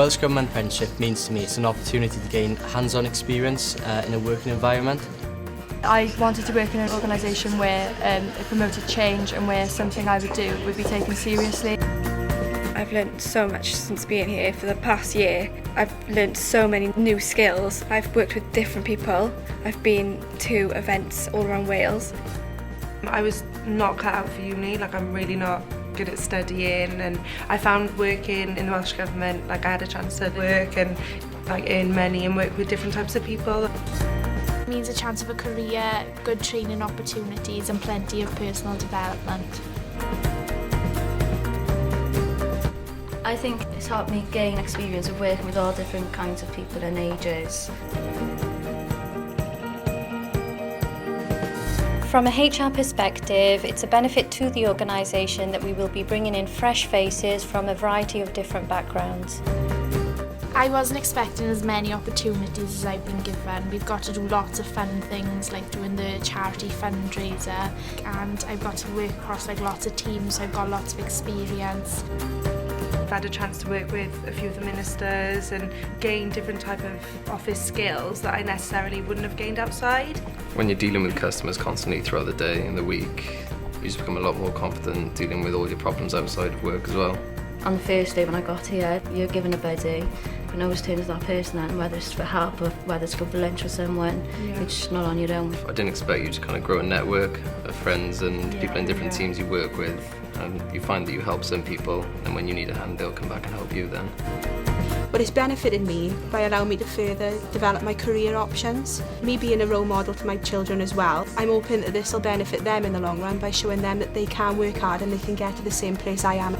Welsh Government Apprenticeship means to me it's an opportunity to gain hands-on experience in a working environment. I wanted to work in an organisation where it promoted change and where something I would do would be taken seriously. I've learnt so much since being here for the past year. I've learnt so many new skills. I've worked with different people. I've been to events all around Wales. I was not cut out for uni, I'm really not good at studying, and I found working in the Welsh Government, I had a chance to work and earn money and work with different types of people. It means a chance of a career, good training opportunities and plenty of personal development. I think it's helped me gain experience of working with all different kinds of people and ages. From a HR perspective, it's a benefit to the organisation that we will be bringing in fresh faces from a variety of different backgrounds. I wasn't expecting as many opportunities as I've been given. We've got to do lots of fun things like doing the charity fundraiser, and I've got to work across lots of teams, so I've got lots of experience. I've had a chance to work with a few of the ministers and gain different type of office skills that I necessarily wouldn't have gained outside. When you're dealing with customers constantly throughout the day and the week, you just become a lot more confident dealing with all your problems outside of work as well. On the first day when I got here, you're given a buddy, and I always turn to that person then, whether it's for help or whether it's go for lunch with someone, you're just not on your own. I didn't expect you to grow a network of friends and people in different teams you work with, and you find that you help some people, and when you need a hand they'll come back and help you then. But it's benefited me by allowing me to further develop my career options. Me being a role model to my children as well, I'm hoping that this will benefit them in the long run by showing them that they can work hard and they can get to the same place I am.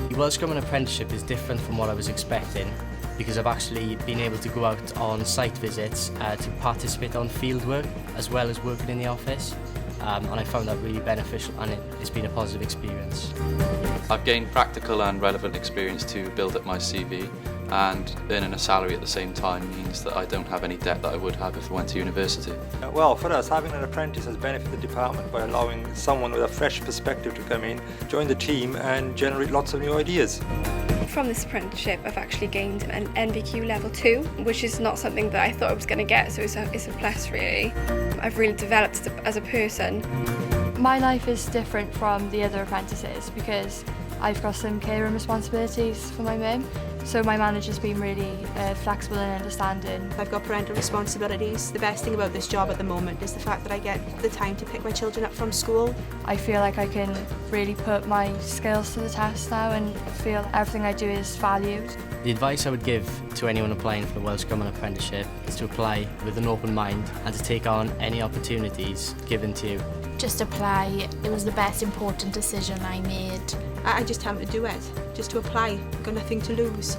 The Welsh Government Apprenticeship is different from what I was expecting because I've actually been able to go out on site visits to participate on field work as well as working in the office. And I found that really beneficial, and it's been a positive experience. I've gained practical and relevant experience to build up my CV, and earning a salary at the same time means that I don't have any debt that I would have if I went to university. Well, for us, having an apprentice has benefited the department by allowing someone with a fresh perspective to come in, join the team and generate lots of new ideas. From this apprenticeship, I've actually gained an NVQ level 2, which is not something that I thought I was going to get, so it's a plus really. I've really developed as a person. My life is different from the other apprentices because I've got some care and responsibilities for my mum. So my manager's been really flexible and understanding. I've got parental responsibilities. The best thing about this job at the moment is the fact that I get the time to pick my children up from school. I feel like I can really put my skills to the test now and feel everything I do is valued. The advice I would give to anyone applying for the Welsh Government Apprenticeship is to apply with an open mind and to take on any opportunities given to you. Just apply. It was the best important decision I made. I just have to do it, just to apply. Got nothing to lose.